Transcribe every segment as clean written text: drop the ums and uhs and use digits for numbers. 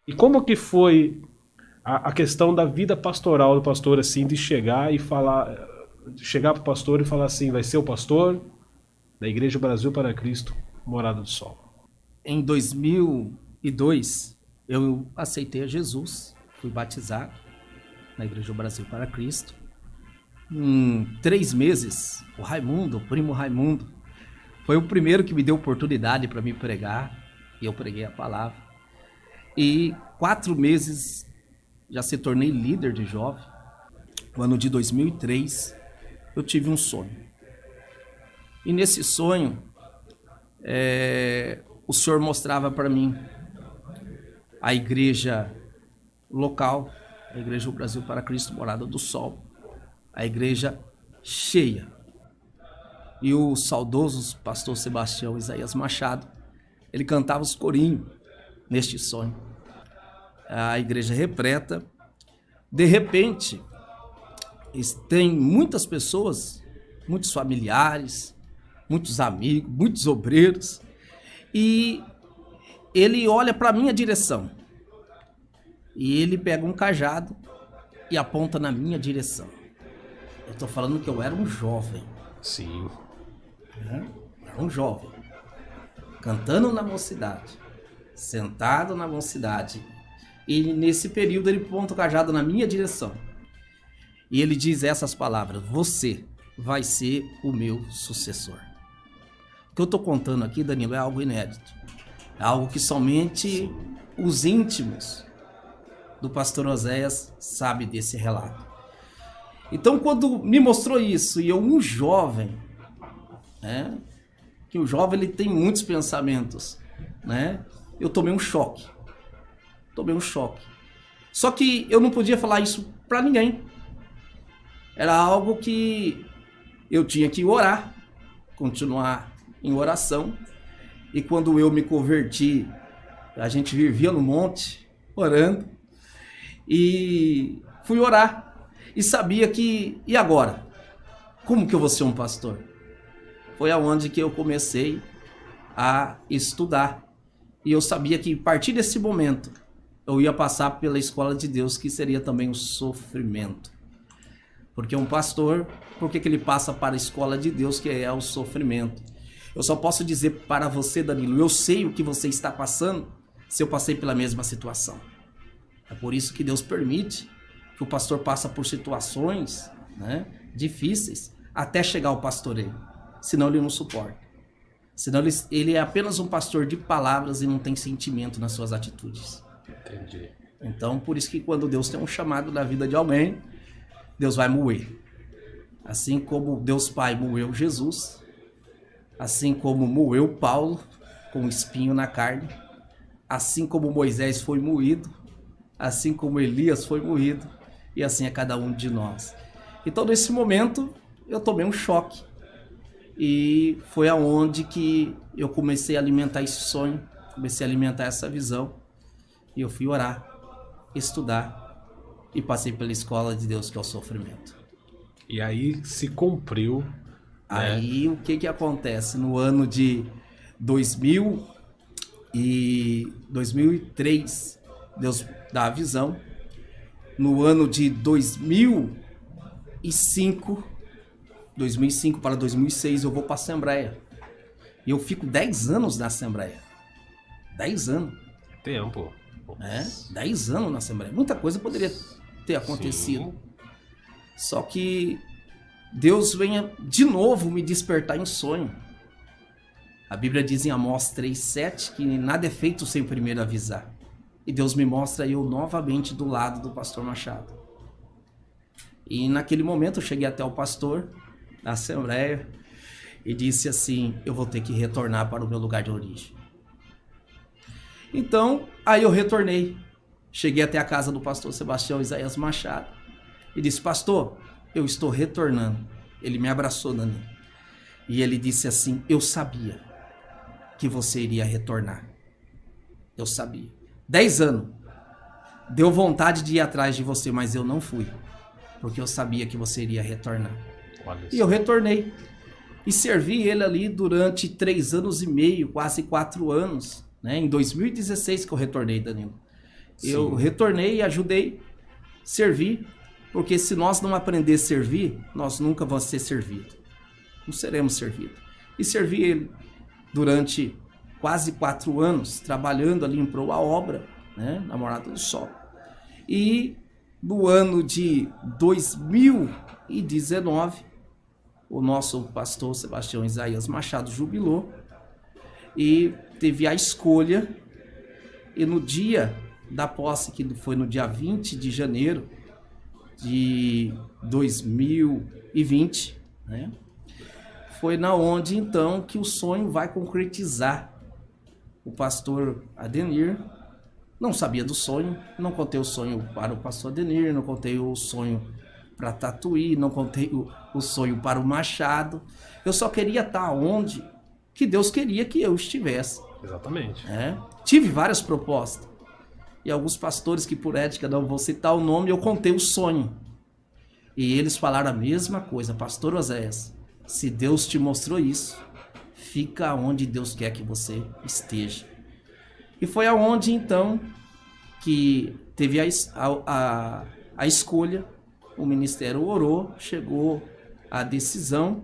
E como que foi a questão da vida pastoral do pastor, assim, de chegar e falar, chegar pro pastor e falar assim, vai ser o pastor da Igreja Brasil para Cristo, Morada do Sol. Em 2002, eu aceitei a Jesus, fui batizado na Igreja Brasil para Cristo. Em 3 meses, o Raimundo, o primo Raimundo, foi o primeiro que me deu oportunidade para me pregar, e eu preguei a palavra. E 4 meses já se tornei líder de jovem. No ano de 2003, eu tive um sonho. E nesse sonho, o Senhor mostrava para mim a igreja local, a Igreja Brasil para Cristo, Morada do Sol, a igreja cheia. E o saudoso pastor Sebastião Isaías Machado, ele cantava os corinhos neste sonho. A igreja repleta. De repente, tem muitas pessoas, muitos familiares, muitos amigos, muitos obreiros, e ele olha para a minha direção. E ele pega um cajado e aponta na minha direção. Eu estou falando que eu era um jovem. Sim. Era um jovem. Cantando na mocidade. Sentado na mocidade. E nesse período ele aponta o cajado na minha direção. E ele diz essas palavras: você vai ser o meu sucessor. O que eu estou contando aqui, Danilo, é algo inédito. É algo que somente os íntimos do pastor Oséias sabem desse relato. Então, quando me mostrou isso, e eu, um jovem, né, que o jovem ele tem muitos pensamentos, né, eu tomei um choque. Só que eu não podia falar isso para ninguém. Era algo que eu tinha que orar, continuar em oração. E quando eu me converti, a gente vivia no monte, orando. E fui orar. E sabia que, e agora? Como que eu vou ser um pastor? Foi aonde que eu comecei a estudar. E eu sabia que a partir desse momento, eu ia passar pela escola de Deus, que seria também o sofrimento. Porque um pastor, por que ele passa para a escola de Deus, que é o sofrimento? Eu só posso dizer para você, Danilo, eu sei o que você está passando, se eu passei pela mesma situação. É por isso que Deus permite que o pastor passe por situações, né, difíceis, até chegar ao pastoreio. Senão ele não suporta. Senão ele é apenas um pastor de palavras e não tem sentimento nas suas atitudes. Entendi. Então, por isso que quando Deus tem um chamado na vida de alguém, Deus vai moer. Assim como Deus Pai moeu Jesus, assim como moeu Paulo com um espinho na carne, assim como Moisés foi moído, assim como Elias foi moído, e assim é cada um de nós. Então, nesse momento, eu tomei um choque. E foi aonde que eu comecei a alimentar esse sonho, comecei a alimentar essa visão. E eu fui orar, estudar, e passei pela escola de Deus, que é o sofrimento. E aí se cumpriu. Aí o que acontece? No ano de 2003, Deus dá a visão. No ano de 2005 para 2006, eu vou para a Assembleia. E eu fico 10 anos na Assembleia. 10 anos. Tempo. 10 anos na Assembleia. Muita coisa poderia ter acontecido. Sim. Só que Deus venha de novo me despertar em sonho. A Bíblia diz em Amós 3,7 que nada é feito sem primeiro avisar. E Deus me mostra eu novamente do lado do pastor Machado. E naquele momento eu cheguei até o pastor da Assembleia e disse assim: eu vou ter que retornar para o meu lugar de origem. Então, aí eu retornei. Cheguei até a casa do pastor Sebastião Isaías Machado e disse: pastor, eu estou retornando. Ele me abraçou, Danilo. E ele disse assim: eu sabia que você iria retornar. Eu sabia. 10 anos. Deu vontade de ir atrás de você, mas eu não fui. Porque eu sabia que você iria retornar. E eu retornei. E servi ele ali durante 3 anos e meio, quase 4 anos. Né? Em 2016 que eu retornei, Danilo. Eu Sim. retornei e ajudei, servi, porque se nós não aprender a servir, nós nunca vamos ser servidos. Não seremos servidos. E servi ele durante quase 4 anos, trabalhando ali em prol da obra, né, na Morada do Sol. E no ano de 2019, o nosso pastor Sebastião Isaías Machado jubilou e teve a escolha, e no dia da posse, que foi no dia 20 de janeiro de 2020, né, foi na onde então que o sonho vai concretizar. O pastor Adenir não sabia do sonho, não contei o sonho para o pastor Adenir, não contei o sonho para Tatuí, não contei o sonho para o Machado. Eu só queria estar onde que Deus queria que eu estivesse. Exatamente. Tive várias propostas. E alguns pastores que por ética não vou citar o nome, eu contei o sonho. E eles falaram a mesma coisa. Pastor Oséias, se Deus te mostrou isso, fica onde Deus quer que você esteja. E foi aonde então que teve a escolha, o ministério orou, chegou a decisão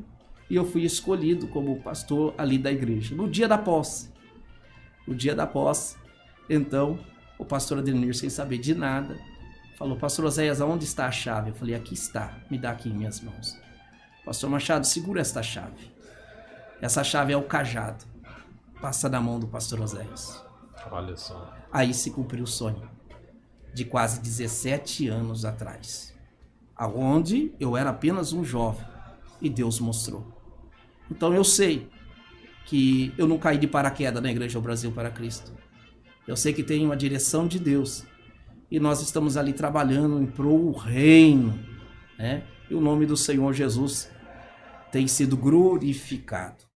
e eu fui escolhido como pastor ali da igreja. No dia da posse, então o pastor Adenir, sem saber de nada, falou: pastor Oséias, aonde está a chave? Eu falei: aqui está, me dá aqui em minhas mãos. Pastor Machado, segura esta chave. Essa chave é o cajado. Passa na mão do pastor Oséias. Olha só. Aí se cumpriu o sonho de quase 17 anos atrás, aonde eu era apenas um jovem e Deus mostrou. Então eu sei que eu não caí de paraquedas na Igreja Brasil para Cristo. Eu sei que tem uma direção de Deus e nós estamos ali trabalhando em prol do reino, né? E o nome do Senhor Jesus tem sido glorificado.